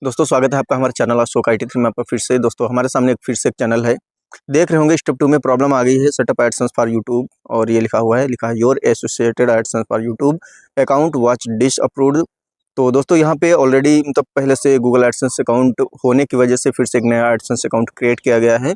दोस्तों स्वागत है आपका हमारे चैनल अशोक IT3 में। आपका फिर से दोस्तों हमारे सामने फिर से एक चैनल है। देख रहे होंगे स्टेप 2 में प्रॉब्लम आ गई है, सेटअप एडसेंस फॉर यूट्यूब, और ये लिखा है your associated AdSense for YouTube account was disapproved. तो दोस्तों यहाँ पे ऑलरेडी मतलब पहले से गूगल एडसेंस अकाउंट होने की वजह से फिर से एक नया एडसेंस अकाउंट क्रिएट किया गया है,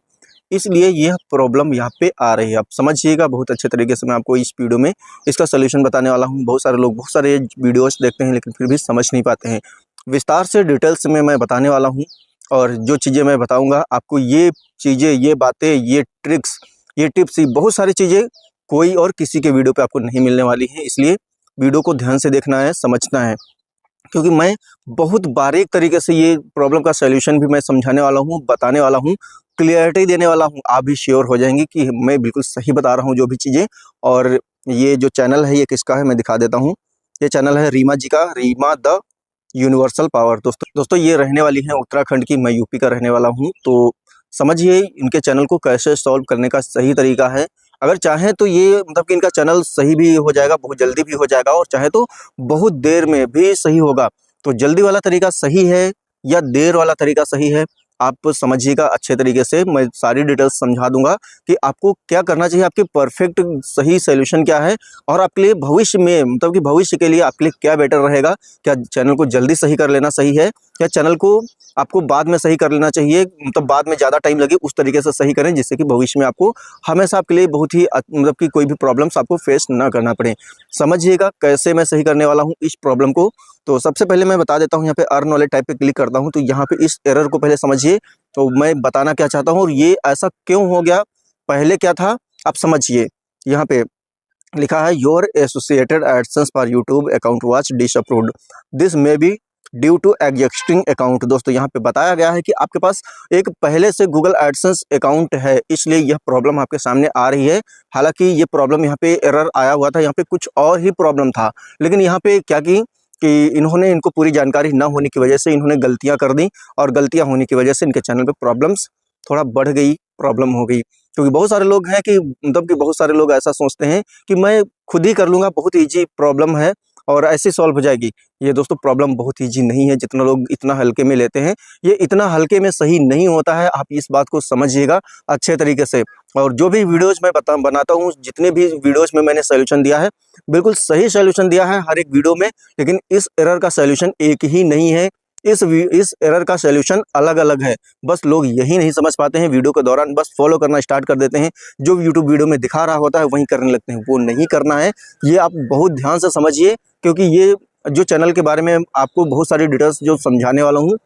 इसलिए यह प्रॉब्लम यहाँ पे आ रही है। आप समझिएगा, बहुत अच्छे तरीके से मैं आपको इस वीडियो में इसका सोल्यूशन बताने वाला हूँ। बहुत सारे लोग बहुत सारे वीडियोस देखते हैं लेकिन फिर भी समझ नहीं पाते हैं। विस्तार से डिटेल्स में मैं बताने वाला हूँ, और जो चीज़ें मैं बताऊँगा आपको, ये चीज़ें, ये बातें, ये ट्रिक्स, ये टिप्स, ये बहुत सारी चीज़ें कोई और किसी के वीडियो पे आपको नहीं मिलने वाली हैं। इसलिए वीडियो को ध्यान से देखना है, समझना है, क्योंकि मैं बहुत बारीक तरीके से ये प्रॉब्लम का सॉल्यूशन भी मैं समझाने वाला हूँ, बताने वाला हूँ, क्लियरिटी देने वाला हूँ। आप भी श्योर हो जाएंगे कि मैं बिल्कुल सही बता रहा हूँ जो भी चीज़ें। और ये जो चैनल है ये किसका है मैं दिखा देता हूँ। ये चैनल है रीमा जी का, रीमा द यूनिवर्सल पावर। दोस्तों ये रहने वाली है उत्तराखंड की, मैं यूपी का रहने वाला हूँ। तो समझिए इनके चैनल को कैसे सॉल्व करने का सही तरीका है। अगर चाहें तो ये मतलब कि इनका चैनल सही भी हो जाएगा, बहुत जल्दी भी हो जाएगा, और चाहे तो बहुत देर में भी सही होगा। तो जल्दी वाला तरीका सही है या देर वाला तरीका सही है, आप समझिएगा अच्छे तरीके से। मैं सारी डिटेल्स समझा दूंगा कि आपको क्या करना चाहिए, आपके परफेक्ट सही सॉल्यूशन क्या है, और आपके लिए भविष्य में मतलब कि भविष्य के लिए आपके लिए क्या बेटर रहेगा। क्या चैनल को जल्दी सही कर लेना सही है, या चैनल को आपको बाद में सही कर लेना चाहिए, मतलब बाद में ज़्यादा टाइम लगे उस तरीके से सही करें, जिससे कि भविष्य में आपको हमेशा आपके लिए बहुत ही मतलब कि कोई भी प्रॉब्लम्स आपको फेस ना करना पड़े। समझिएगा कैसे मैं सही करने वाला हूँ इस प्रॉब्लम को। तो सबसे पहले मैं बता देता हूँ, यहाँ पे अर्न वाले टाइप पे क्लिक करता हूँ तो यहाँ पे इस एरर को पहले समझिए। तो मैं बताना क्या चाहता हूँ और ये ऐसा क्यों हो गया, पहले क्या था आप समझिए। यहाँ पे लिखा है your associated AdSense for YouTube account was disapproved, this may be due to existing account. दोस्तों यहाँ पे बताया गया है कि आपके पास एक पहले से गूगल एडसेंस अकाउंट है, इसलिए यह प्रॉब्लम आपके सामने आ रही है। हालांकि ये प्रॉब्लम यहाँ पे एरर आया हुआ था, यहाँ पे कुछ और ही प्रॉब्लम था, लेकिन यहाँ पे क्या की कि इन्होंने, इनको पूरी जानकारी न होने की वजह से इन्होंने गलतियां कर दी, और गलतियां होने की वजह से इनके चैनल पे प्रॉब्लम्स थोड़ा बढ़ गई, प्रॉब्लम हो गई। क्योंकि बहुत सारे लोग हैं कि मतलब कि बहुत सारे लोग ऐसा सोचते हैं कि मैं खुद ही कर लूँगा, बहुत ईजी प्रॉब्लम है और ऐसे सॉल्व हो जाएगी। ये दोस्तों प्रॉब्लम बहुत ईजी नहीं है, जितना लोग इतना हल्के में लेते हैं, ये इतना हल्के में सही नहीं होता है। आप इस बात को समझिएगा अच्छे तरीके से। और जो भी वीडियोज़ मैं बनाता हूँ, जितने भी वीडियोज़ में मैंने सोल्यूशन दिया है, बिल्कुल सही सोल्यूशन दिया है हर एक वीडियो में, लेकिन इस एरर का सोल्यूशन एक ही नहीं है। इस एरर का सोल्यूशन अलग अलग है, बस लोग यही नहीं समझ पाते हैं। वीडियो के दौरान बस फॉलो करना स्टार्ट कर देते हैं, जो यूट्यूब वीडियो में दिखा रहा होता है वहीं करने लगते हैं, वो नहीं करना है। ये आप बहुत ध्यान से समझिए, क्योंकि ये जो चैनल के बारे में आपको बहुत सारी डिटेल्स जो समझाने वाला हूँ,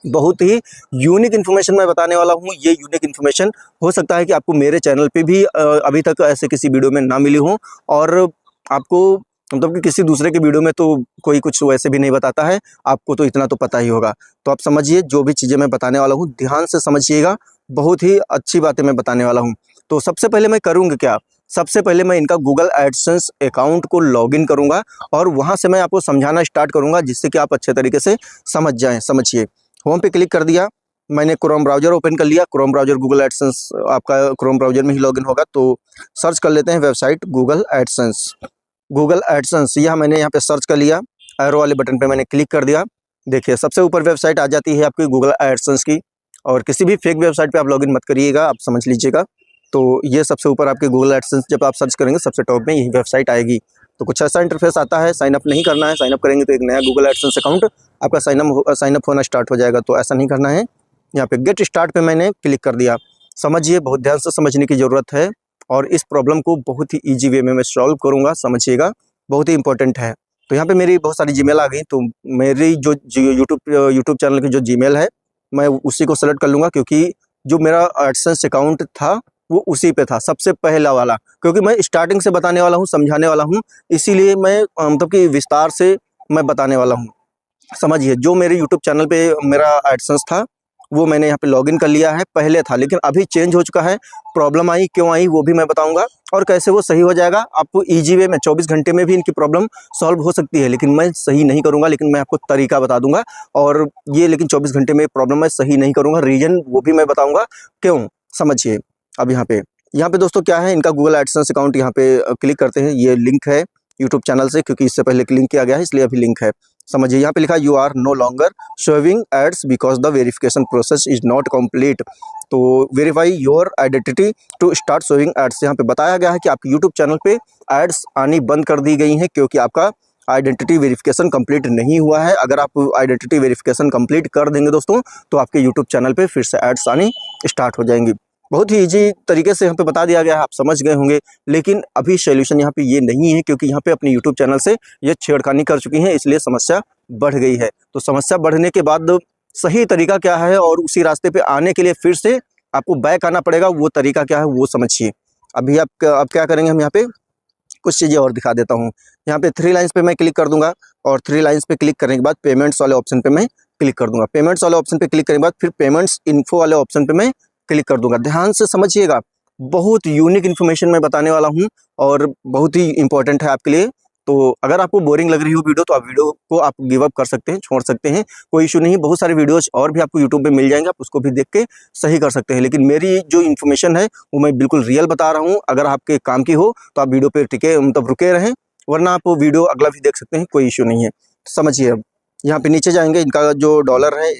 बहुत ही यूनिक इन्फॉर्मेशन मैं बताने वाला हूँ। ये यूनिक इन्फॉर्मेशन हो सकता है कि आपको मेरे चैनल पे भी अभी तक ऐसे किसी वीडियो में ना मिली हो, और आपको मतलब कि किसी दूसरे के वीडियो में तो कोई कुछ वैसे भी नहीं बताता है, आपको तो इतना तो पता ही होगा। तो आप समझिए, जो भी चीज़ें मैं बताने वाला हूँ ध्यान से समझिएगा, बहुत ही अच्छी बातें मैं बताने वाला हूँ। तो सबसे पहले मैं करूँगा क्या, सबसे पहले मैं इनका गूगल एडसेंस अकाउंट को लॉगिन करूँगा, और वहाँ से मैं आपको समझाना स्टार्ट करूँगा, जिससे कि आप अच्छे तरीके से समझ जाएँ। समझिए, होम पे क्लिक कर दिया मैंने, क्रोम ब्राउज़र ओपन कर लिया। क्रोम ब्राउज़र गूगल एडसेंस आपका क्रोम ब्राउज़र में ही लॉगिन होगा, तो सर्च कर लेते हैं website Google AdSense. Google AdSense यह मैंने यहाँ पे सर्च कर लिया, एरो वाले बटन पे मैंने क्लिक कर दिया। देखिए सबसे ऊपर वेबसाइट आ जाती है आपकी गूगल एडसेंस की, और किसी भी फेक वेबसाइट पे आप लॉगिन मत करिएगा, आप समझ लीजिएगा। तो ये सबसे ऊपर आपके गूगल एडसेंस जब आप सर्च करेंगे सबसे टॉप में यही वेबसाइट आएगी। तो कुछ ऐसा इंटरफेस आता है, साइन अप नहीं करना है। साइन अप करेंगे तो एक नया गूगल एडसेंस अकाउंट आपका साइन अप होना स्टार्ट हो जाएगा, तो ऐसा नहीं करना है। यहाँ पे गेट स्टार्ट पे मैंने क्लिक कर दिया। समझिए, बहुत ध्यान से समझने की ज़रूरत है, और इस प्रॉब्लम को बहुत ही ईजी वे में मैं सॉल्व करूँगा, समझिएगा, बहुत ही इंपॉर्टेंट है। तो यहाँ पे मेरी बहुत सारी जीमेल आ गई, तो मेरी जो यूट्यूब चैनल की जो जीमेल है मैं उसी को सेलेक्ट कर लूँगा, क्योंकि जो मेरा एडसेंस अकाउंट था वो उसी पे था, सबसे पहला वाला। क्योंकि मैं स्टार्टिंग से बताने वाला हूँ, समझाने वाला हूँ, इसीलिए मैं मतलब कि विस्तार से मैं बताने वाला हूँ। समझिए, जो मेरे यूट्यूब चैनल पे मेरा एडसेंस था वो मैंने यहाँ पे लॉगिन कर लिया है, पहले था लेकिन अभी चेंज हो चुका है। प्रॉब्लम आई, क्यों आई वो भी मैं बताऊंगा, और कैसे वो सही हो जाएगा। आपको इजी वे में 24 घंटे में भी इनकी प्रॉब्लम सॉल्व हो सकती है, लेकिन मैं सही नहीं करूंगा, लेकिन मैं आपको तरीका बता दूंगा। और ये लेकिन 24 घंटे में प्रॉब्लम मैं सही नहीं करूंगा, रीजन वो भी मैं बताऊंगा क्यों। समझिए, अब यहाँ पे दोस्तों क्या है, इनका गूगल एडसेंस अकाउंट यहाँ पे क्लिक करते हैं। ये लिंक है यूट्यूब चैनल से, क्योंकि इससे पहले लिंक किया गया है इसलिए अभी लिंक है। समझिए यहाँ पे लिखा है you are no longer showing ads because the verification process is not complete. तो verify your identity to start showing ads. यहाँ पे बताया गया है कि आपके यूट्यूब चैनल पे एड्स आनी बंद कर दी गई हैं क्योंकि आपका आइडेंटिटी वेरिफिकेशन कंप्लीट नहीं हुआ है। अगर आप आइडेंटिटी वेरिफिकेशन कंप्लीट कर देंगे दोस्तों तो आपके यूट्यूब चैनल पे फिर से एड्स आनी स्टार्ट हो जाएंगी। बहुत ही ईजी तरीके से यहाँ पे बता दिया गया है, आप समझ गए होंगे। लेकिन अभी सॉल्यूशन यहाँ पे ये नहीं है क्योंकि यहाँ पे अपने यूट्यूब चैनल से ये छेड़खानी कर चुकी हैं, इसलिए समस्या बढ़ गई है। तो समस्या बढ़ने के बाद सही तरीका क्या है और उसी रास्ते पे आने के लिए फिर से आपको बैक आना पड़ेगा, वो तरीका क्या है वो समझिए। अभी आप क्या करेंगे, हम यहाँ पे कुछ चीज़ें और दिखा देता हूँ। यहाँ पे 3 लाइन्स पे मैं क्लिक कर दूंगा और 3 लाइन्स पे क्लिक करने के बाद पेमेंट्स वाले ऑप्शन पे मैं क्लिक कर दूंगा। पेमेंट्स वाले ऑप्शन पे क्लिक करने के बाद फिर पेमेंट्स इन्फो वाले ऑप्शन पे मैं क्लिक कर दूंगा। ध्यान से समझिएगा, बहुत यूनिक इन्फॉर्मेशन मैं बताने वाला हूँ और बहुत ही इंपॉर्टेंट है आपके लिए। तो अगर आपको बोरिंग लग रही हो वीडियो तो आप वीडियो को आप गिव अप कर सकते हैं, छोड़ सकते हैं, कोई इशू नहीं। बहुत सारे वीडियोज और भी आपको यूट्यूब पे मिल जाएंगे, आप उसको भी देख के सही कर सकते हैं। लेकिन मेरी जो इन्फॉर्मेशन है वो मैं बिल्कुल रियल बता रहा हूँ। अगर आपके काम की हो तो आप वीडियो पे टिके मतलब रुके रहें, वरना आप वीडियो अगला भी देख सकते हैं, कोई इशू नहीं है। समझिए अब यहाँ पे नीचे जाएंगे, इनका जो डॉलर है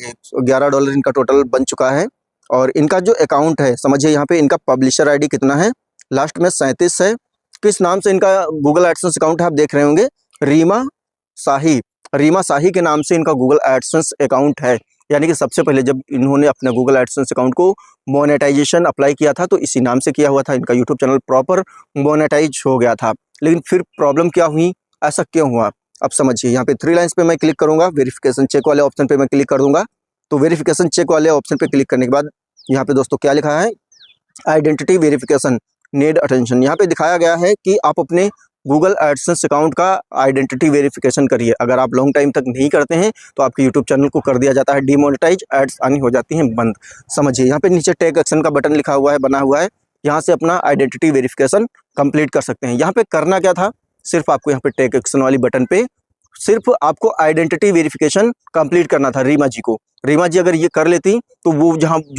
$11 इनका टोटल बन चुका है। और इनका जो अकाउंट है समझिए, यहाँ पे इनका पब्लिशर आईडी कितना है, लास्ट में 37 है। किस नाम से इनका गूगल एडसेंस अकाउंट है आप देख रहे होंगे, रीमा शाही। रीमा शाही के नाम से इनका गूगल एडसेंस अकाउंट है। यानी कि सबसे पहले जब इन्होंने अपने गूगल एडसेंस अकाउंट को मोनेटाइजेशन अप्लाई किया था तो इसी नाम से किया हुआ था। इनका यूट्यूब चैनल प्रॉपर मोनेटाइज हो गया था। लेकिन फिर प्रॉब्लम क्या हुई, ऐसा क्यों हुआ, अब समझिए। यहाँ पे 3 लाइन्स पे मैं क्लिक करूंगा, वेरिफिकेशन चेक वाले ऑप्शन पे मैं क्लिक कर दूंगा। तो वेरिफिकेशन चेक वाले ऑप्शन पे क्लिक करने के बाद यहाँ पे दोस्तों क्या लिखा है, आइडेंटिटी वेरिफिकेशन नीड अटेंशन। यहाँ पे दिखाया गया है कि आप अपने गूगल एडसेंस अकाउंट का आइडेंटिटी वेरिफिकेशन करिए। अगर आप लॉन्ग टाइम तक नहीं करते हैं तो आपके यूट्यूब चैनल को कर दिया जाता है डिमोनेटाइज, एड्स आनी हो जाती हैं बंद। समझिए यहाँ पे नीचे टेक एक्शन का बटन लिखा हुआ है, बना हुआ है, यहाँ से अपना आइडेंटिटी वेरिफिकेशन कंप्लीट कर सकते हैं। यहाँ पे करना क्या था, सिर्फ आपको यहाँ पे टेक एक्शन वाली बटन पे सिर्फ आपको आइडेंटिटी वेरिफिकेशन कंप्लीट करना था रीमा जी को। रीमा जी अगर ये कर लेती तो वो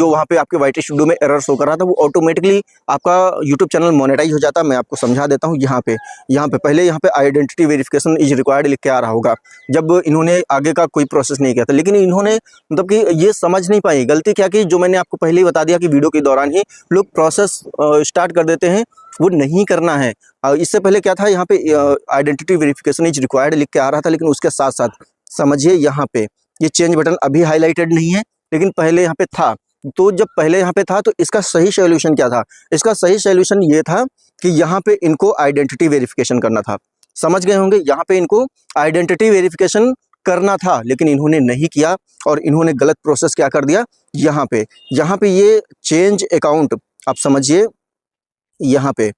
वहाँ पे आपके वाईटी स्टूडियो में एरर शो कर रहा था वो ऑटोमेटिकली आपका यूट्यूब चैनल मोनेटाइज हो जाता। मैं आपको समझा देता हूँ। यहाँ पे पहले यहाँ पे आइडेंटिटी वेरिफिकेशन इज रिक्वायर्ड लिख के आ रहा होगा जब इन्होंने आगे का कोई प्रोसेस नहीं किया था। लेकिन इन्होंने मतलब कि ये समझ नहीं पाई, गलती क्या की, जो मैंने आपको पहले ही बता दिया कि वीडियो के दौरान ही लोग प्रोसेस स्टार्ट कर देते हैं, वो नहीं करना है। इससे पहले क्या था, यहाँ पे आइडेंटिटी वेरिफिकेशन इज रिक्वायर्ड लिख के आ रहा था, लेकिन उसके साथ साथ समझिए यहाँ पे ये चेंज बटन अभी हाईलाइटेड नहीं है, लेकिन पहले यहाँ पे था। तो जब पहले यहाँ पे था तो इसका सही सॉल्यूशन क्या था, इसका सही सॉल्यूशन ये था कि यहाँ पे इनको आइडेंटिटी वेरिफिकेशन करना था। समझ गए होंगे, यहाँ पे इनको आइडेंटिटी वेरिफिकेशन करना था लेकिन इन्होंने नहीं किया और इन्होंने गलत प्रोसेस क्या कर दिया। यहाँ पे ये चेंज अकाउंट, आप समझिए यहाँ पे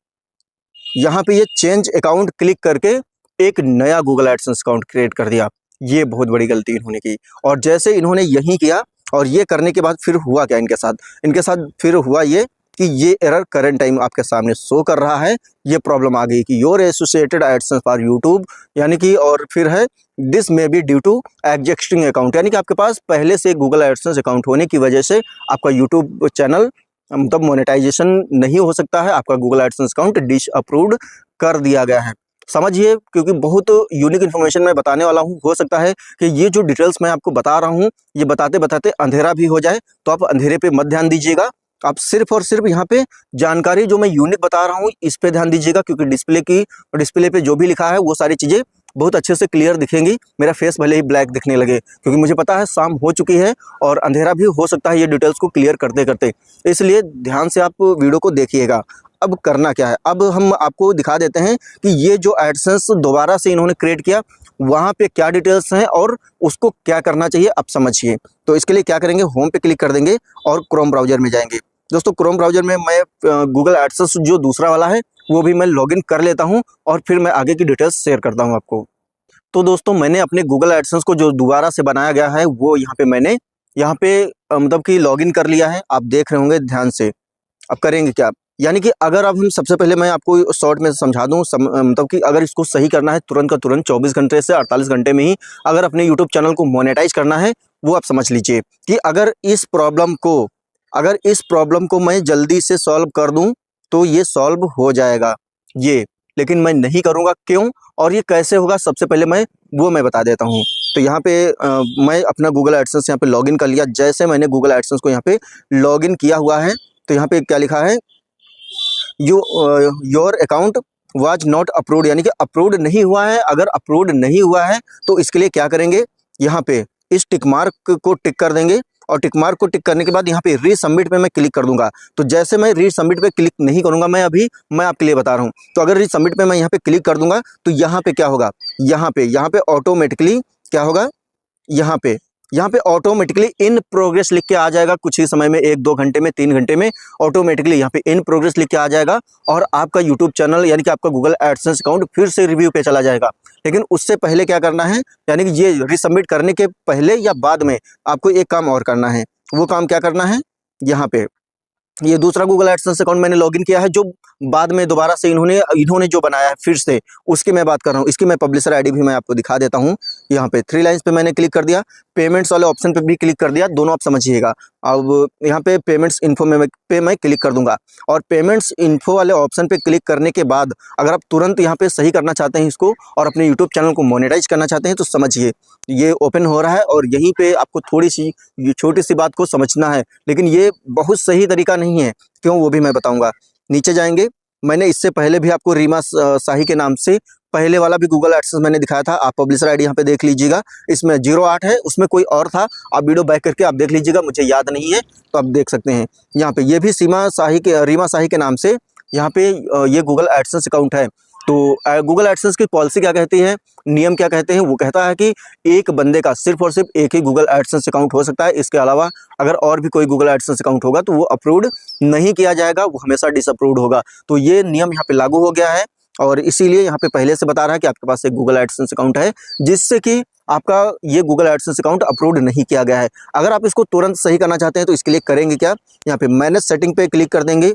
ये चेंज अकाउंट क्लिक करके एक नया गूगल एडसेंस अकाउंट क्रिएट कर दिया। ये बहुत बड़ी गलती इन्होंने की। और जैसे इन्होंने यही किया और ये करने के बाद फिर हुआ क्या इनके साथ फिर हुआ ये कि ये एरर करंट टाइम आपके सामने शो कर रहा है। ये प्रॉब्लम आ गई कि your associated AdSense for YouTube, यानी कि और फिर है this may be due to existing account, यानी कि आपके पास पहले से गूगल एडसेंस अकाउंट होने की वजह से आपका यूट्यूब चैनल मतलब मोनेटाइजेशन नहीं हो सकता है। आपका Google AdSense account disapproved कर दिया गया है। समझिए, क्योंकि बहुत यूनिक इन्फॉर्मेशन मैं बताने वाला हूं। हो सकता है कि ये जो डिटेल्स मैं आपको बता रहा हूं ये बताते बताते अंधेरा भी हो जाए, तो आप अंधेरे पे मत ध्यान दीजिएगा। आप सिर्फ और सिर्फ यहाँ पे जानकारी जो मैं यूनिक बता रहा हूँ इस पे ध्यान दीजिएगा, क्योंकि डिस्प्ले पे जो भी लिखा है वो सारी चीज़ें बहुत अच्छे से क्लियर दिखेंगी। मेरा फेस भले ही ब्लैक दिखने लगे, क्योंकि मुझे पता है शाम हो चुकी है और अंधेरा भी हो सकता है ये डिटेल्स को क्लियर करते करते, इसलिए ध्यान से आप वीडियो को देखिएगा। अब करना क्या है, अब हम आपको दिखा देते हैं कि ये जो एडसेंस दोबारा से इन्होंने क्रिएट किया वहाँ पे क्या डिटेल्स हैं और उसको क्या करना चाहिए, अब समझिए। तो इसके लिए क्या करेंगे, होम पे क्लिक कर देंगे और क्रोम ब्राउजर में जाएंगे। दोस्तों क्रोम ब्राउजर में मैं गूगल एडसेंस जो दूसरा वाला है वो भी मैं लॉगिन कर लेता हूं और फिर मैं आगे की डिटेल्स शेयर करता हूं आपको। तो दोस्तों मैंने अपने गूगल एडसेंस को जो दोबारा से बनाया गया है वो मैंने यहाँ पे मतलब कि लॉगिन कर लिया है। आप देख रहे होंगे ध्यान से। अब करेंगे क्या, यानी कि अगर अब हम सबसे पहले मैं आपको शॉर्ट में समझा दूं, मतलब कि अगर इसको सही करना है तुरंत का तुरंत 24 घंटे से 48 घंटे में ही अगर अपने यूट्यूब चैनल को मोनेटाइज करना है, वो आप समझ लीजिए कि अगर इस प्रॉब्लम को मैं जल्दी से सॉल्व कर दूं तो ये सॉल्व हो जाएगा ये, लेकिन मैं नहीं करूंगा। क्यों और ये कैसे होगा, सबसे पहले मैं वो मैं बता देता हूँ। तो यहाँ पे मैं अपना गूगल एडसेंस यहाँ पे लॉगिन कर लिया। जैसे मैंने गूगल एडसेंस को यहाँ पे लॉगिन किया हुआ है तो यहाँ पे क्या लिखा है, your account was not approved, यानी कि अप्रूव्ड नहीं हुआ है। अगर अप्रूव्ड नहीं हुआ है तो इसके लिए क्या करेंगे, यहाँ पे इस टिक मार्क को टिक कर देंगे और टिक मार्क को टिक करने के बाद यहाँ पे रीसबमिट पे मैं क्लिक कर दूंगा। तो जैसे मैं रीसबमिट पे क्लिक नहीं करूंगा, मैं आपके लिए बता रहा हूँ, तो अगर रीसबमिट पे मैं यहाँ पे क्लिक कर दूंगा तो यहाँ पे क्या होगा, यहाँ पे ऑटोमेटिकली क्या होगा, यहाँ पे ऑटोमेटिकली इन प्रोग्रेस लिख के आ जाएगा। कुछ ही समय में 1-2 घंटे में 3 घंटे में ऑटोमेटिकली यहाँ पे इन प्रोग्रेस लिख के आ जाएगा और आपका यूट्यूब चैनल यानी कि आपका गूगल एडसेंस अकाउंट फिर से रिव्यू पे चला जाएगा। लेकिन उससे पहले क्या करना है, यानी कि ये रिसबमिट करने के पहले या बाद में आपको एक काम और करना है। वो काम क्या करना है, यहाँ पे ये दूसरा गूगल एडसेंस अकाउंट मैंने लॉगिन किया है, जो बाद में दोबारा से इन्होंने जो बनाया है फिर से, उसकी मैं बात कर रहा हूँ। इसकी मैं पब्लिशर आईडी भी मैं आपको दिखा देता हूँ। यहाँ पे 3 लाइन्स पे मैंने क्लिक कर दिया, पेमेंट्स वाले ऑप्शन पे भी क्लिक कर दिया, दोनों आप समझिएगा। अब यहाँ पे पेमेंट्स इन्फो पे मैं क्लिक कर दूंगा और पेमेंट्स इन्फो वाले ऑप्शन पे क्लिक करने के बाद अगर आप तुरंत यहाँ पे सही करना चाहते हैं इसको और अपने यूट्यूब चैनल को मोनेटाइज करना चाहते हैं तो समझिए ये ओपन हो रहा है और यहीं पे आपको थोड़ी सी ये छोटी सी बात को समझना है, लेकिन ये बहुत सही तरीका नहीं है। क्यों, वो भी मैं बताऊंगा। नीचे जाएंगे, मैंने इससे पहले भी आपको रीमा शाही के नाम से पहले वाला भी गूगल एडसेंस मैंने दिखाया था, आप पब्लिशर आईडी यहाँ पे देख लीजिएगा। इसमें 08 है, उसमें कोई और था, आप वीडियो बैक करके आप देख लीजिएगा, मुझे याद नहीं है तो आप देख सकते हैं। यहाँ पे ये भी रीमा शाही के नाम से यहाँ पे ये गूगल एडसेंस अकाउंट है। तो गूगल एडसेंस की पॉलिसी क्या कहती है, नियम क्या कहते हैं, वो कहता है कि एक बंदे का सिर्फ और सिर्फ एक ही गूगल एडसेंस अकाउंट हो सकता है। इसके अलावा अगर और भी कोई गूगल एडसेंस अकाउंट होगा तो वो अप्रूव्ड नहीं किया जाएगा, वो हमेशा डिसअप्रूव्ड होगा। तो ये नियम यहाँ पे लागू हो गया है और इसीलिए यहाँ पे पहले से बता रहा है कि आपके पास एक गूगल एडसेंस अकाउंट है जिससे कि आपका ये गूगल एडसेंस अकाउंट अप्रूव्ड नहीं किया गया है। अगर आप इसको तुरंत सही करना चाहते हैं तो इसके लिए करेंगे क्या, यहाँ पे मैनेज सेटिंग पे क्लिक कर देंगे।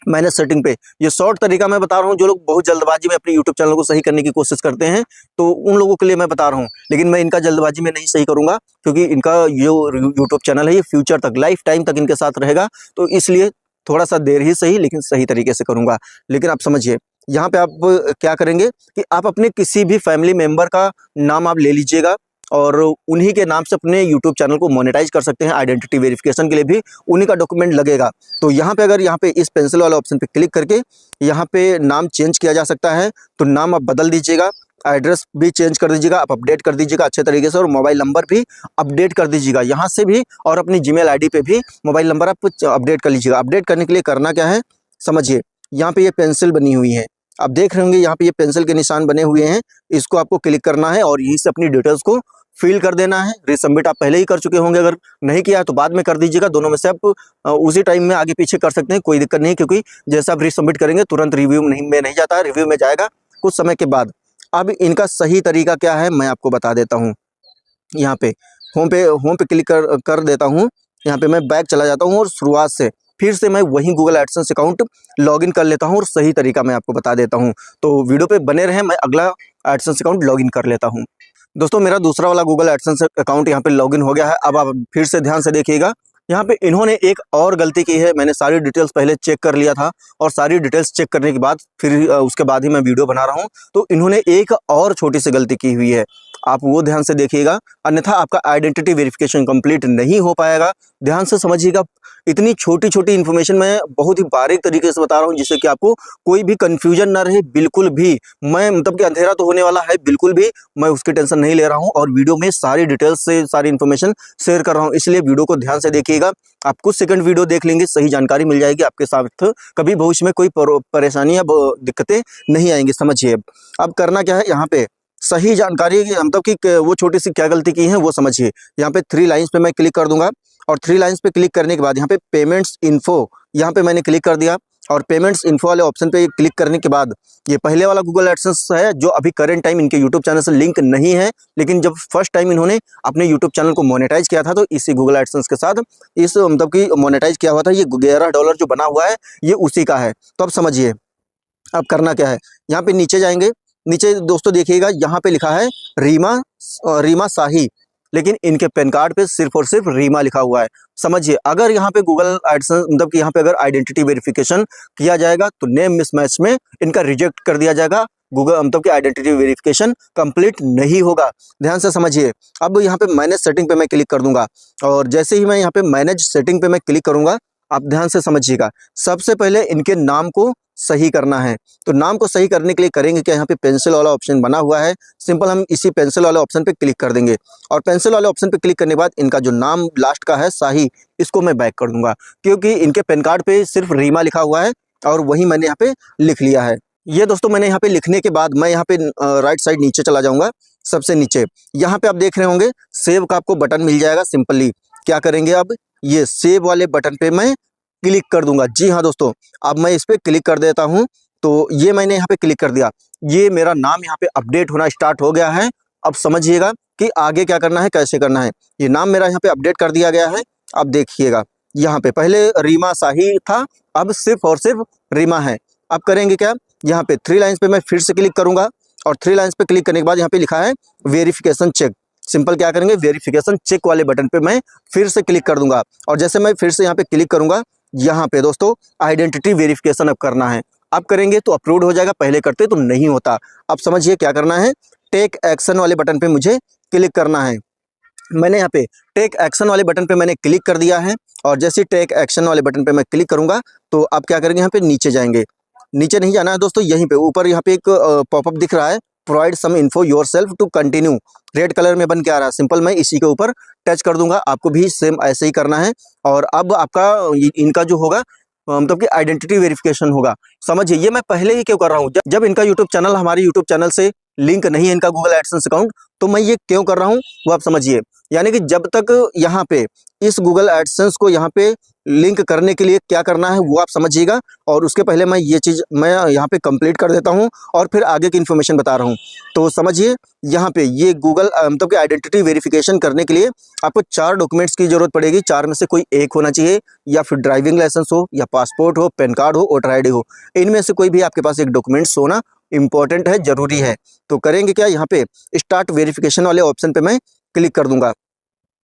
मैनेज सेटिंग पे ये शॉर्ट तरीका मैं बता रहा हूँ, जो लोग बहुत जल्दबाजी में अपने यूट्यूब चैनल को सही करने की कोशिश करते हैं तो उन लोगों के लिए मैं बता रहा हूँ, लेकिन मैं इनका जल्दबाजी में नहीं सही करूंगा क्योंकि इनका जो यूट्यूब चैनल है ये फ्यूचर तक, लाइफ टाइम तक इनके साथ रहेगा। तो इसलिए थोड़ा सा देर ही सही लेकिन सही तरीके से करूंगा। लेकिन आप समझिए, यहाँ पे आप क्या करेंगे कि आप अपने किसी भी फैमिली मेंबर का नाम आप ले लीजिएगा और उन्हीं के नाम से अपने YouTube चैनल को मोनेटाइज कर सकते हैं। आइडेंटिटी वेरिफिकेशन के लिए भी उन्हीं का डॉक्यूमेंट लगेगा। तो यहाँ पे अगर यहाँ पे इस पेंसिल वाले ऑप्शन पे क्लिक करके यहाँ पे नाम चेंज किया जा सकता है, तो नाम आप बदल दीजिएगा, एड्रेस भी चेंज कर दीजिएगा, आप अपडेट कर दीजिएगा अच्छे तरीके से और मोबाइल नंबर भी अपडेट कर दीजिएगा यहाँ से भी, और अपनी जीमेल आईडी पे भी मोबाइल नंबर आप अपडेट कर लीजिएगा। अपडेट करने के लिए करना क्या है समझिए, यहाँ पे ये पेंसिल बनी हुई है, आप देख रहे होंगे यहाँ पे ये पेंसिल के निशान बने हुए हैं, इसको आपको क्लिक करना है और यहीं से अपनी डिटेल्स को फिल कर देना है। रिसबमिट आप पहले ही कर चुके होंगे, अगर नहीं किया तो बाद में कर दीजिएगा। दोनों में से आप उसी टाइम में आगे पीछे कर सकते हैं, कोई दिक्कत नहीं, क्योंकि जैसा आप रिसबमिट करेंगे तुरंत रिव्यू नहीं जाता है, रिव्यू में जाएगा कुछ समय के बाद। अब इनका सही तरीका क्या है मैं आपको बता देता हूँ। यहाँ पे होम पे क्लिक कर देता हूँ। यहाँ पे मैं बैक चला जाता हूँ और शुरुआत से फिर से मैं वही गूगल एडसेंस अकाउंट लॉगिन कर लेता हूँ और सही तरीका मैं आपको बता देता हूँ। तो वीडियो पे बने रहें, मैं अगला एडसेंस अकाउंट लॉगिन कर लेता हूँ। दोस्तों मेरा दूसरा वाला गूगल एडसेंस अकाउंट यहाँ पे लॉगिन हो गया है। अब आप फिर से ध्यान से देखिएगा, यहाँ पे इन्होंने एक और गलती की है। मैंने सारी डिटेल्स पहले चेक कर लिया था और सारी डिटेल्स चेक करने के बाद फिर उसके बाद ही मैं वीडियो बना रहा हूँ। तो इन्होंने एक और छोटी सी गलती की हुई है, आप वो ध्यान से देखिएगा, अन्यथा आपका आइडेंटिटी वेरिफिकेशन कंप्लीट नहीं हो पाएगा। ध्यान से समझिएगा, इतनी छोटी छोटी इन्फॉर्मेशन मैं बहुत ही बारीक तरीके से बता रहा हूँ जिससे कि आपको कोई भी कंफ्यूजन ना रहे। बिल्कुल भी मैं मतलब कि अंधेरा तो होने वाला है, बिल्कुल भी मैं उसकी टेंशन नहीं ले रहा हूँ और वीडियो में सारी डिटेल्स से सारी इन्फॉर्मेशन शेयर कर रहा हूँ। इसलिए वीडियो को ध्यान से देखिएगा, आप कुछ सेकंड वीडियो देख लेंगे, सही जानकारी मिल जाएगी आपके साथ, कभी भविष्य में कोई परेशानी या दिक्कतें नहीं आएंगी। समझिए अब करना क्या है, यहाँ पे सही जानकारी मतलब कि वो छोटी सी क्या गलती की है वो समझिए। यहाँ पे 3 लाइन्स पे मैं क्लिक कर दूंगा और 3 लाइन्स पे क्लिक करने के बाद यहाँ पे पेमेंट्स इन्फो, यहाँ पे मैंने क्लिक कर दिया और पेमेंट्स इन्फो वाले ऑप्शन पे क्लिक करने के बाद ये पहले वाला गूगल एडसेंस है जो अभी करंट टाइम इनके यूट्यूब चैनल से लिंक नहीं है, लेकिन जब फर्स्ट टाइम इन्होंने अपने यूट्यूब चैनल को मोनेटाइज किया था तो इसी गूगल एडसेंस के साथ इस मतलब कि मोनेटाइज किया हुआ था। ये $11 जो बना हुआ है ये उसी का है। तो अब समझिए अब करना क्या है, यहाँ पे नीचे जाएंगे, नीचे दोस्तों देखिएगा यहाँ पे लिखा है रीमा शाही, लेकिन इनके पैन कार्ड पे सिर्फ और सिर्फ रीमा लिखा हुआ है। समझिए अगर यहाँ पे गूगल एडसेंस मतलब कि यहाँ पे अगर आइडेंटिटी वेरिफिकेशन किया जाएगा तो नेम मिसमैच में इनका रिजेक्ट कर दिया जाएगा, गूगल मतलब कि आइडेंटिटी वेरिफिकेशन कंप्लीट नहीं होगा। ध्यान से समझिए। अब यहाँ पे मैनेज सेटिंग पे मैं क्लिक कर दूंगा और जैसे ही मैं यहाँ पे मैनेज सेटिंग पे मैं क्लिक करूंगा, आप ध्यान से समझिएगा। सबसे पहले इनके नाम को सही करना है। तो नाम को सही करने के लिए करेंगे क्या, यहाँ पे पेंसिल वाला ऑप्शन बना हुआ है, सिंपल हम इसी पेंसिल वाले ऑप्शन पे क्लिक कर देंगे और पेंसिल वाले ऑप्शन पे क्लिक करने के बाद इनका जो नाम लास्ट का है शाही, इसको मैं बैक कर दूंगा क्योंकि इनके पैन कार्ड पे सिर्फ रीमा लिखा हुआ है और वही मैंने यहाँ पे लिख लिया है। ये दोस्तों मैंने यहाँ पे लिखने के बाद मैं यहाँ पे राइट साइड नीचे चला जाऊंगा, सबसे नीचे यहाँ पे आप देख रहे होंगे सेव का आपको बटन मिल जाएगा। सिंपली क्या करेंगे, अब ये सेव वाले बटन पे मैं क्लिक कर दूंगा। जी हाँ दोस्तों, अब मैं इस पे क्लिक कर देता हूँ। तो ये मैंने यहाँ पे क्लिक कर दिया, ये मेरा नाम यहाँ पे अपडेट होना स्टार्ट हो गया है। अब समझिएगा कि आगे क्या करना है, कैसे करना है। ये नाम मेरा यहाँ पे अपडेट कर दिया गया है। अब देखिएगा यहाँ पे पहले रीमा शाही था, अब सिर्फ और सिर्फ रीमा है। अब करेंगे क्या, यहाँ पे 3 लाइन्स पे मैं फिर से क्लिक करूंगा और 3 लाइन्स पे क्लिक करने के बाद यहाँ पे लिखा है वेरिफिकेशन चेक। सिंपल क्या करेंगे, वेरिफिकेशन चेक वाले बटन पे मैं फिर से क्लिक कर दूंगा और जैसे मैं फिर से यहाँ पे क्लिक करूंगा, यहाँ पे दोस्तों आइडेंटिटी वेरिफिकेशन अब करना है। अब करेंगे तो अपलोड हो जाएगा, पहले करते तो नहीं होता। अब समझिए क्या करना है, टेक एक्शन वाले बटन पे मुझे क्लिक करना है। मैंने यहाँ पे टेक एक्शन वाले बटन पे मैंने क्लिक कर दिया है और जैसे टेक एक्शन वाले बटन पे मैं क्लिक करूंगा तो आप क्या करेंगे, यहाँ पे नीचे जाएंगे। नीचे नहीं जाना है दोस्तों, यहीं पे ऊपर यहाँ पे एक पॉपअप दिख रहा है, provide some info yourself to continue, red colour में बन के आ रहा है। सिंपल मैं इसी के ऊपर टच कर दूंगा, आपको भी सेम ऐसे ही करना है। और अब आपका इनका जो होगा मतलब कि आइडेंटिटी वेरिफिकेशन होगा। समझिए ये मैं पहले ही क्यों कर रहा हूँ, जब इनका यूट्यूब चैनल हमारे यूट्यूब चैनल से लिंक नहीं है, इनका गूगल एडसेंस अकाउंट, तो मैं ये क्यों कर रहा हूँ वो आप समझिए। यानी कि जब तक यहाँ पे इस गूगल एडसेंस को यहाँ पे लिंक करने के लिए क्या करना है वो आप समझिएगा। और उसके पहले मैं ये चीज़ मैं यहाँ पे कंप्लीट कर देता हूँ और फिर आगे की इन्फॉर्मेशन बता रहा हूँ। तो समझिए यहाँ पे ये गूगल मतलब कि आइडेंटिटी वेरिफिकेशन करने के लिए आपको 4 डॉक्यूमेंट्स की जरूरत पड़ेगी। 4 में से कोई एक होना चाहिए, या फिर ड्राइविंग लाइसेंस हो, या पासपोर्ट हो, पैन कार्ड हो, वोटर ID हो। इनमें से कोई भी आपके पास एक डॉक्यूमेंट्स होना इंपॉर्टेंट है, जरूरी है। तो करेंगे क्या, यहाँ पे स्टार्ट वेरिफिकेशन वाले ऑप्शन पे मैं क्लिक कर दूंगा।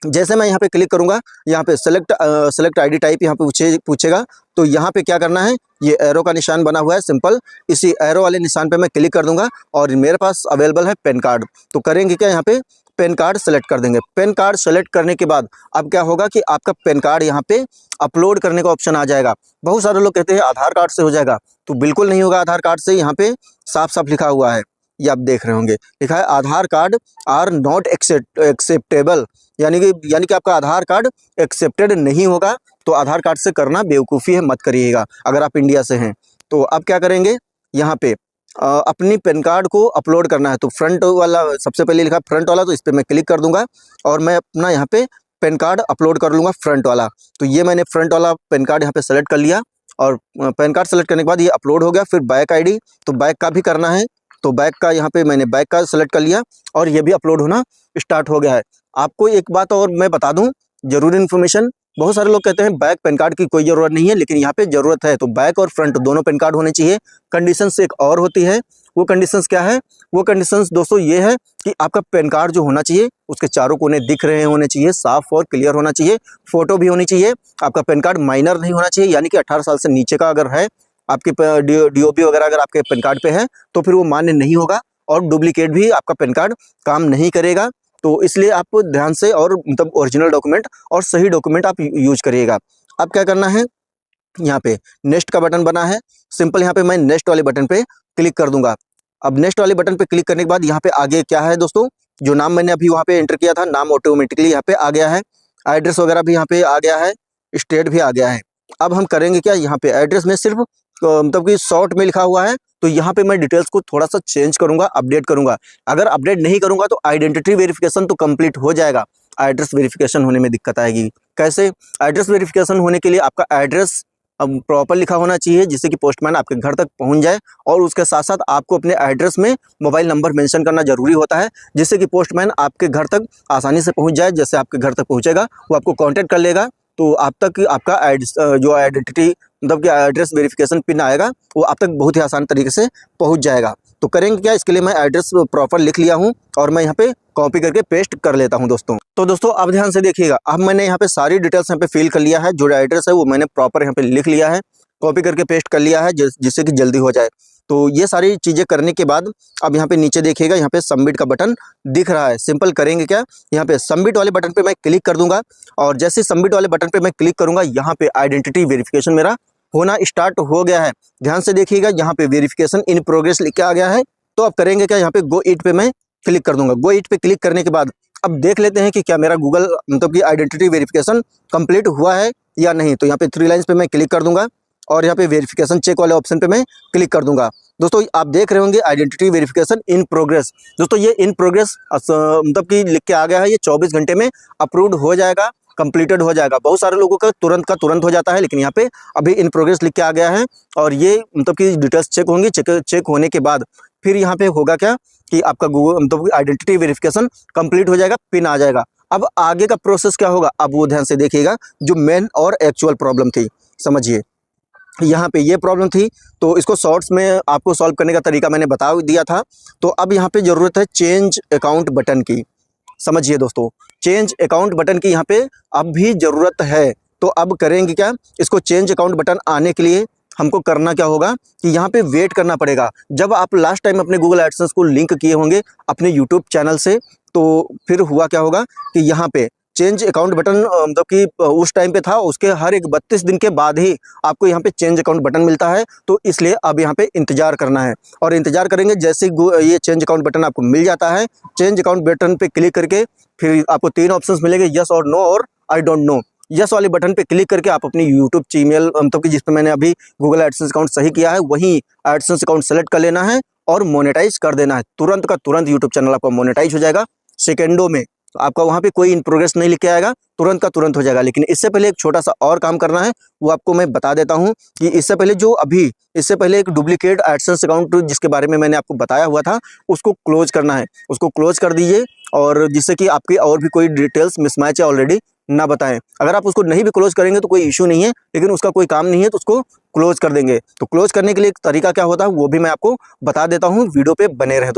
जैसे मैं यहाँ पे क्लिक करूंगा, यहाँ पे सेलेक्ट ID टाइप यहाँ पे पूछेगा। तो यहाँ पे क्या करना है, ये एरो का निशान बना हुआ है, सिंपल इसी एरो वाले निशान पे मैं क्लिक कर दूंगा और मेरे पास अवेलेबल है पैन कार्ड। तो करेंगे क्या, यहाँ पे पैन कार्ड सेलेक्ट कर देंगे। पैन कार्ड सेलेक्ट करने के बाद अब क्या होगा कि आपका पैन कार्ड यहाँ पे अपलोड करने का ऑप्शन आ जाएगा। बहुत सारे लोग कहते हैं आधार कार्ड से हो जाएगा, तो बिल्कुल नहीं होगा आधार कार्ड से। यहाँ पे साफ साफ लिखा हुआ है, ये आप देख रहे होंगे, लिखा है आधार कार्ड आर नॉट एक्सेप्टेबल, यानी कि आपका आधार कार्ड एक्सेप्टेड नहीं होगा। तो आधार कार्ड से करना बेवकूफ़ी है, मत करिएगा अगर आप इंडिया से हैं। तो अब क्या करेंगे, यहाँ पे अपनी पैन कार्ड को अपलोड करना है। तो फ्रंट वाला सबसे पहले लिखा फ्रंट वाला, तो इस पर मैं क्लिक कर दूंगा और मैं अपना यहाँ पे पैन कार्ड अपलोड कर लूँगा फ्रंट वाला। तो ये मैंने फ्रंट वाला पैन कार्ड यहाँ पे सेलेक्ट कर लिया और पैन कार्ड सेलेक्ट करने के बाद ये अपलोड हो गया। फिर बैक ID, तो बैक का भी करना है, तो बैक का यहाँ पे मैंने बैक का सेलेक्ट कर लिया और ये भी अपलोड होना स्टार्ट हो गया है। आपको एक बात और मैं बता दूं, जरूरी इन्फॉर्मेशन, बहुत सारे लोग कहते हैं बैक पैन कार्ड की कोई ज़रूरत नहीं है, लेकिन यहाँ पे ज़रूरत है। तो बैक और फ्रंट दोनों पैन कार्ड होने चाहिए। कंडीशंस एक और होती है, वो कंडीशंस क्या है, वो कंडीशंस दोस्तों ये है कि आपका पैन कार्ड जो होना चाहिए उसके चारों कोने दिख रहे होने चाहिए, साफ और क्लियर होना चाहिए, फोटो भी होनी चाहिए। आपका पैन कार्ड माइनर नहीं होना चाहिए, यानी कि 18 साल से नीचे का अगर है आपके DOB वगैरह अगर आपके पैन कार्ड पे है तो फिर वो मान्य नहीं होगा और डुप्लीकेट भी आपका पैन कार्ड काम नहीं करेगा। तो इसलिए आप ध्यान से और मतलब ओरिजिनल डॉक्यूमेंट और सही डॉक्यूमेंट आप यूज करिएगा। अब क्या करना है, यहाँ पे नेक्स्ट का बटन बना है, सिंपल यहाँ पे मैं नेक्स्ट वाले बटन पे क्लिक कर दूंगा। अब नेक्स्ट वाले बटन पे क्लिक करने के बाद यहाँ पे आगे क्या है दोस्तों, जो नाम मैंने अभी वहाँ पे एंटर किया था, नाम ऑटोमेटिकली यहाँ पे आ गया है, एड्रेस वगैरह भी यहाँ पे आ गया है, स्टेट भी आ गया है। अब हम करेंगे क्या, यहाँ पे एड्रेस में सिर्फ मतलब कि शॉर्ट में लिखा हुआ है, तो यहाँ पे मैं डिटेल्स को थोड़ा सा चेंज करूंगा, अपडेट करूंगा। अगर अपडेट नहीं करूंगा तो आइडेंटिटी वेरिफिकेशन तो कंप्लीट हो जाएगा, एड्रेस वेरिफिकेशन होने में दिक्कत आएगी। कैसे, एड्रेस वेरिफिकेशन होने के लिए आपका एड्रेस अब प्रॉपर लिखा होना चाहिए, जिससे कि पोस्टमैन आपके घर तक पहुंच जाए, और उसके साथ साथ आपको अपने एड्रेस में मोबाइल नंबर मेंशन करना जरूरी होता है, जिससे कि पोस्टमैन आपके घर तक आसानी से पहुंच जाए। जैसे आपके घर तक पहुंचेगा वो आपको कांटेक्ट कर लेगा, तो आप तक आपका जो आइडेंटिटी मतलब कि एड्रेस वेरिफिकेशन पिन आएगा वो आप तक बहुत ही आसान तरीके से पहुंच जाएगा। तो करेंगे क्या, इसके लिए मैं एड्रेस प्रॉपर लिख लिया हूं और मैं यहाँ पे कॉपी करके पेस्ट कर लेता हूं दोस्तों। तो दोस्तों अब ध्यान से देखिएगा, अब मैंने यहाँ पे सारी डिटेल्स यहाँ पे फिल कर लिया है, जो एड्रेस है वो मैंने प्रॉपर यहाँ पे लिख लिया है, कॉपी करके पेस्ट कर लिया है, जिससे कि जल्दी हो जाए। तो ये सारी चीज़ें करने के बाद अब यहाँ पे नीचे देखिएगा, यहाँ पे सबमिट का बटन दिख रहा है। सिंपल करेंगे क्या, यहाँ पे सबमिट वाले बटन पे मैं क्लिक कर दूंगा और जैसे सबमिट वाले बटन पे मैं क्लिक करूंगा, यहाँ पे आइडेंटिटी वेरिफिकेशन मेरा होना स्टार्ट हो गया है। ध्यान से देखिएगा, यहाँ पे वेरिफिकेशन इन प्रोग्रेस लिख के आ गया है। तो अब करेंगे क्या, यहाँ पे गो इट पे मैं क्लिक कर दूंगा। गो इट पे क्लिक करने के बाद अब देख लेते हैं कि क्या मेरा गूगल मतलब कि आइडेंटिटी वेरिफिकेशन कंप्लीट हुआ है या नहीं। तो यहाँ पे 3 लाइन्स पे मैं क्लिक कर दूंगा और यहाँ पे वेरिफिकेशन चेक वाले ऑप्शन पे मैं क्लिक कर दूंगा। दोस्तों आप देख रहे होंगे आइडेंटिटी वेरिफिकेशन इन प्रोग्रेस। दोस्तों ये इन प्रोग्रेस मतलब कि लिख के आ गया है, ये 24 घंटे में अप्रूव्ड हो जाएगा, कंप्लीटेड हो जाएगा। बहुत सारे लोगों का तुरंत हो जाता है, लेकिन यहाँ पे अभी इन प्रोग्रेस लिख के आ गया है और ये मतलब कि डिटेल्स चेक होंगी। चेक होने के बाद फिर यहाँ पे होगा क्या कि आपका गूगल मतलब आइडेंटिटी वेरिफिकेशन कंप्लीट हो जाएगा, पिन आ जाएगा। अब आगे का प्रोसेस क्या होगा, अब वो ध्यान से देखिएगा, जो मेन और एक्चुअल प्रॉब्लम थी। समझिए, यहाँ पे ये प्रॉब्लम थी, तो इसको शॉर्ट्स में आपको सॉल्व करने का तरीका मैंने बता दिया था। तो अब यहाँ पे ज़रूरत है चेंज अकाउंट बटन की। समझिए दोस्तों, चेंज अकाउंट बटन की यहाँ पे अब भी ज़रूरत है। तो अब करेंगे क्या, इसको चेंज अकाउंट बटन आने के लिए हमको करना क्या होगा कि यहाँ पे वेट करना पड़ेगा। जब आप लास्ट टाइम अपने गूगल एडसेंस को लिंक किए होंगे अपने यूट्यूब चैनल से, तो फिर हुआ क्या होगा कि यहाँ पे चेंज अकाउंट बटन मतलब कि उस टाइम पे था, उसके हर एक 32 दिन के बाद ही आपको यहाँ पे चेंज अकाउंट बटन मिलता है। तो इसलिए अब यहाँ पे इंतजार करना है और इंतजार करेंगे। जैसे ये चेंज अकाउंट बटन आपको मिल जाता है, चेंज अकाउंट बटन पे क्लिक करके फिर आपको 3 ऑप्शंस मिलेंगे, यस और नो और आई डोंट नो। यस वाले बटन पे क्लिक करके आप अपनी यूट्यूब जीमेल मतलब कि जिस पे मैंने अभी गूगल एडसेंस अकाउंट सही किया है, वही एडसेंस अकाउंट सेलेक्ट कर लेना है और मोनेटाइज कर देना है। तुरंत का तुरंत यूट्यूब चैनल आपका मोनेटाइज हो जाएगा सेकेंडों में। आपका वहाँ पे कोई इन प्रोग्रेस नहीं लिख के आएगा, तुरंत का तुरंत हो जाएगा। लेकिन इससे पहले एक छोटा सा और काम करना है, वो आपको मैं बता देता हूँ कि इससे पहले एक डुप्लीकेट एडसेंस अकाउंट जिसके बारे में मैंने आपको बताया हुआ था, उसको क्लोज करना है। उसको क्लोज कर दीजिए और जिससे कि आपकी और भी कोई डिटेल्स मिसमैच है ऑलरेडी ना बताएं। अगर आप उसको नहीं भी क्लोज करेंगे तो कोई इशू नहीं है, लेकिन उसका कोई काम नहीं है तो उसको क्लोज कर देंगे। तो क्लोज करने के लिए एक तरीका क्या होता है वो भी मैं आपको बता देता हूँ, वीडियो पे बने रहे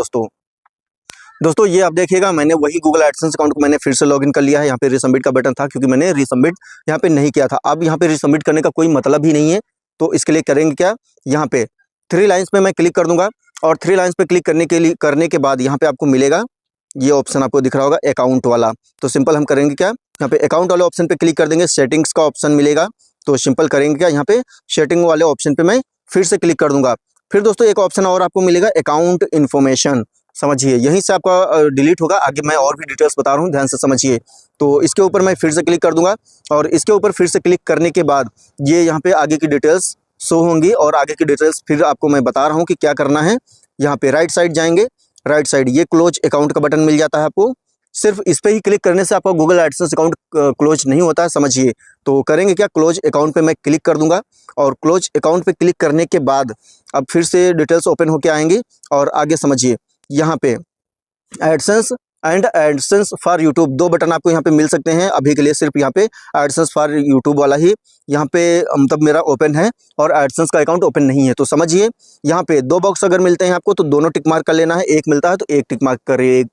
दोस्तों ये आप देखिएगा, मैंने वही गूगल एडसेंस अकाउंट को मैंने फिर से लॉगिन कर लिया है। यहाँ पे रिसबमिट का बटन था, क्योंकि मैंने रिसबमिट यहाँ पे नहीं किया था। अब यहाँ पे रिसबमिट करने का कोई मतलब ही नहीं है। तो इसके लिए करेंगे क्या, यहाँ पे 3 लाइन्स पे मैं क्लिक कर दूंगा और 3 लाइन्स पे क्लिक करने के बाद यहाँ पे आपको मिलेगा ये ऑप्शन, आपको दिख रहा होगा अकाउंट वाला। तो सिंपल हम करेंगे क्या, यहाँ पे अकाउंट वाले ऑप्शन पे क्लिक कर देंगे, सेटिंग्स का ऑप्शन मिलेगा। तो सिंपल करेंगे क्या, यहाँ पे सेटिंग वाले ऑप्शन पे मैं फिर से क्लिक कर दूंगा। फिर दोस्तों एक ऑप्शन और आपको मिलेगा अकाउंट इन्फॉर्मेशन। समझिए, यहीं से आपका डिलीट होगा। आगे मैं और भी डिटेल्स बता रहा हूँ, ध्यान से समझिए। तो इसके ऊपर मैं फिर से क्लिक कर दूंगा और इसके ऊपर फिर से क्लिक करने के बाद ये यहाँ पे आगे की डिटेल्स शो होंगी और आगे की डिटेल्स फिर आपको मैं बता रहा हूँ कि क्या करना है। यहाँ पे राइट साइड जाएंगे, राइट साइड ये क्लोज अकाउंट का बटन मिल जाता है आपको। सिर्फ इस पे ही क्लिक करने से आपका गूगल एडसेंस अकाउंट क्लोज नहीं होता है, समझिए। तो करेंगे क्या, क्लोज अकाउंट पे मैं क्लिक कर दूंगा और क्लोज अकाउंट पे क्लिक करने के बाद अब फिर से डिटेल्स ओपन होके आएंगी और आगे समझिए, यहाँ पे AdSense and AdSense for YouTube 2 button आपको यहाँ पे मिल सकते हैं। अभी के लिए सिर्फ यहाँ पे एडसेंस फॉर यूट्यूब वाला ही यहाँ पे मतलब मेरा ओपन है और एडसेंस का अकाउंट ओपन नहीं है। तो समझिए, यहाँ पे 2 बॉक्स अगर मिलते हैं आपको तो दोनों टिक मार्क कर लेना है। एक मिलता है तो एक टिक मार्क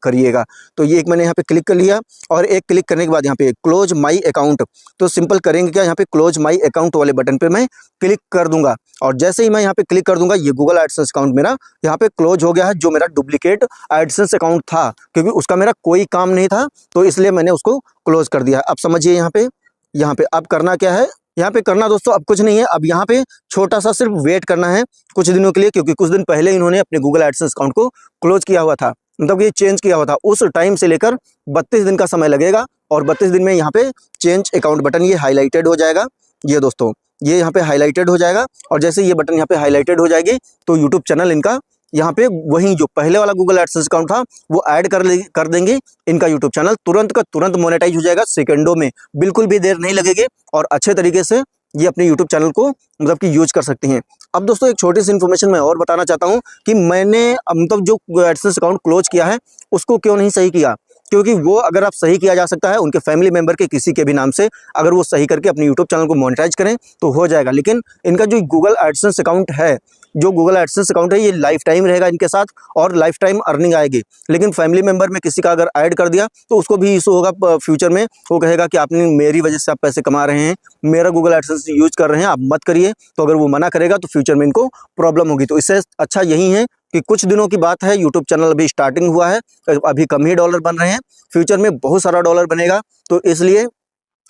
करिएगा। तो ये एक मैंने यहाँ पे क्लिक कर लिया और एक क्लिक करने के बाद यहाँ पे क्लोज माई अकाउंट। तो सिंपल करेंगे क्या, यहाँ पे क्लोज माई अकाउंट वाले बटन पे मैं क्लिक कर दूंगा और जैसे ही मैं यहाँ पे क्लिक कर दूंगा, ये गूगल एडसेंस अकाउंट मेरा यहाँ पे क्लोज हो गया है। जो मेरा डुप्लीकेट एडसेंस अकाउंट था, क्योंकि उसका मेरा कोई काम नहीं था, तो इसलिए मैंने उसको क्लोज कर दिया। अब समझिए, यहाँ पे अब करना क्या है, यहाँ पे करना दोस्तों अब कुछ नहीं है। अब यहाँ पे छोटा सा सिर्फ वेट करना है कुछ दिनों के लिए, क्योंकि कुछ दिन पहले इन्होंने अपने गूगल एडसेंस अकाउंट को क्लोज किया हुआ था, मतलब ये चेंज किया हुआ था। उस टाइम से लेकर 32 दिन का समय लगेगा और 32 दिन में यहाँ पे चेंज अकाउंट बटन ये हाईलाइटेड हो जाएगा। ये दोस्तों ये यहाँ पे हाईलाइटेड हो जाएगा और जैसे ये बटन यहाँ पे हाईलाइटेड हो जाएगी तो यूट्यूब चैनल इनका यहाँ पे वही जो पहले वाला गूगल एडसेंस अकाउंट था वो ऐड कर देंगे। इनका यूट्यूब चैनल तुरंत का तुरंत मोनेटाइज हो जाएगा, सेकंडों में, बिल्कुल भी देर नहीं लगेगी और अच्छे तरीके से ये अपने यूट्यूब चैनल को मतलब कि यूज कर सकते हैं। अब दोस्तों एक छोटी सी इन्फॉर्मेशन मैं और बताना चाहता हूँ कि मैंने मतलब जो एडसेंस अकाउंट क्लोज किया है उसको क्यों नहीं सही किया, क्योंकि वो अगर आप सही किया जा सकता है उनके फैमिली मेंबर के किसी के भी नाम से, अगर वो सही करके अपने यूट्यूब चैनल को मोनेटाइज करें तो हो जाएगा। लेकिन इनका जो गूगल एडसेंस अकाउंट है जो गूगल एडसेंस अकाउंट है ये लाइफ टाइम रहेगा इनके साथ और लाइफ टाइम अर्निंग आएगी। लेकिन फैमिली मेंबर में किसी का अगर ऐड कर दिया तो उसको भी इशू होगा फ्यूचर में। वो कहेगा कि आपने मेरी वजह से आप पैसे कमा रहे हैं, मेरा गूगल एडसेंस यूज कर रहे हैं, आप मत करिए। तो अगर वो मना करेगा तो फ्यूचर में इनको प्रॉब्लम होगी। तो इससे अच्छा यही है कि कुछ दिनों की बात है, यूट्यूब चैनल अभी स्टार्टिंग हुआ है, अभी कम ही डॉलर बन रहे हैं, फ्यूचर में बहुत सारा डॉलर बनेगा। तो इसलिए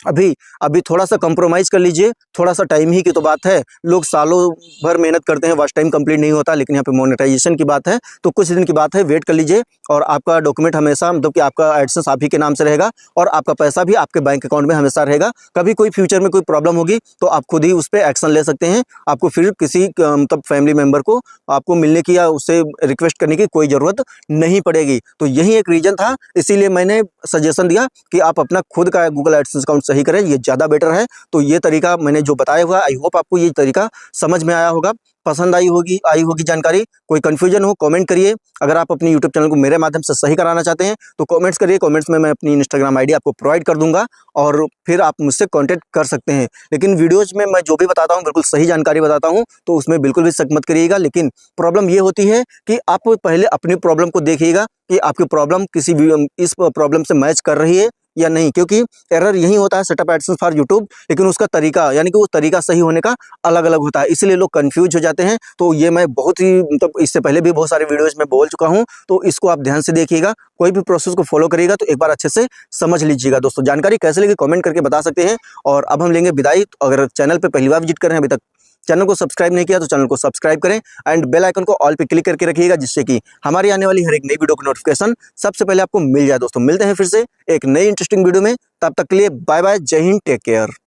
अभी थोड़ा सा कंप्रोमाइज़ कर लीजिए, थोड़ा सा टाइम ही की तो बात है। लोग सालों भर मेहनत करते हैं, वॉच टाइम कंप्लीट नहीं होता, लेकिन यहाँ पे मोनेटाइजेशन की बात है तो कुछ दिन की बात है, वेट कर लीजिए। और आपका डॉक्यूमेंट हमेशा मतलब कि आपका एडसेंस आप ही के नाम से रहेगा और आपका पैसा भी आपके बैंक अकाउंट में हमेशा रहेगा। कभी कोई फ्यूचर में कोई प्रॉब्लम होगी तो आप खुद ही उस पर एक्शन ले सकते हैं। आपको फिर किसी मतलब फैमिली मेम्बर को आपको मिलने की या उससे रिक्वेस्ट करने की कोई ज़रूरत नहीं पड़ेगी। तो यही एक रीज़न था, इसीलिए मैंने सजेशन दिया कि आप अपना खुद का गूगल एडसेंस अकाउंट सही करें, ये ज़्यादा बेटर है। तो ये तरीका मैंने जो बताया हुआ, आई होप आपको ये तरीका समझ में आया होगा, पसंद आई होगी जानकारी। कोई कन्फ्यूजन हो कमेंट करिए। अगर आप अपनी यूट्यूब चैनल को मेरे माध्यम से सही कराना चाहते हैं तो कमेंट्स करिए, कमेंट्स में मैं अपनी इंस्टाग्राम आईडी आपको प्रोवाइड कर दूंगा और फिर आप मुझसे कांटेक्ट कर सकते हैं। लेकिन वीडियोज़ में मैं जो भी बताता हूँ बिल्कुल सही जानकारी बताता हूँ, तो उसमें बिल्कुल भी शक मत करिएगा। लेकिन प्रॉब्लम ये होती है कि आप पहले अपनी प्रॉब्लम को देखिएगा कि आपकी प्रॉब्लम किसी भी इस प्रॉब्लम से मैच कर रही है या नहीं, क्योंकि एरर यही होता है सेटअप एडसेंस फॉर यूट्यूब, लेकिन उसका तरीका यानी कि वो तरीका सही होने का अलग अलग होता है, इसलिए लोग कंफ्यूज हो जाते हैं। तो ये मैं बहुत ही मतलब इससे पहले भी बहुत सारे वीडियोज में बोल चुका हूँ, तो इसको आप ध्यान से देखिएगा। कोई भी प्रोसेस को फॉलो करिएगा तो एक बार अच्छे से समझ लीजिएगा। दोस्तों जानकारी कैसे लगी कमेंट करके बता सकते हैं। और अब हम लेंगे विदाई। अगर चैनल पर पहली बार विजिट कर रहे हैं, अभी तक चैनल को सब्सक्राइब नहीं किया तो चैनल को सब्सक्राइब करें एंड बेल आइकन को ऑल पे क्लिक करके रखिएगा, जिससे कि हमारी आने वाली हर एक नई वीडियो की नोटिफिकेशन सबसे पहले आपको मिल जाए। दोस्तों मिलते हैं फिर से एक नई इंटरेस्टिंग वीडियो में, तब तक के लिए बाय बाय, जय हिंद, टेक केयर।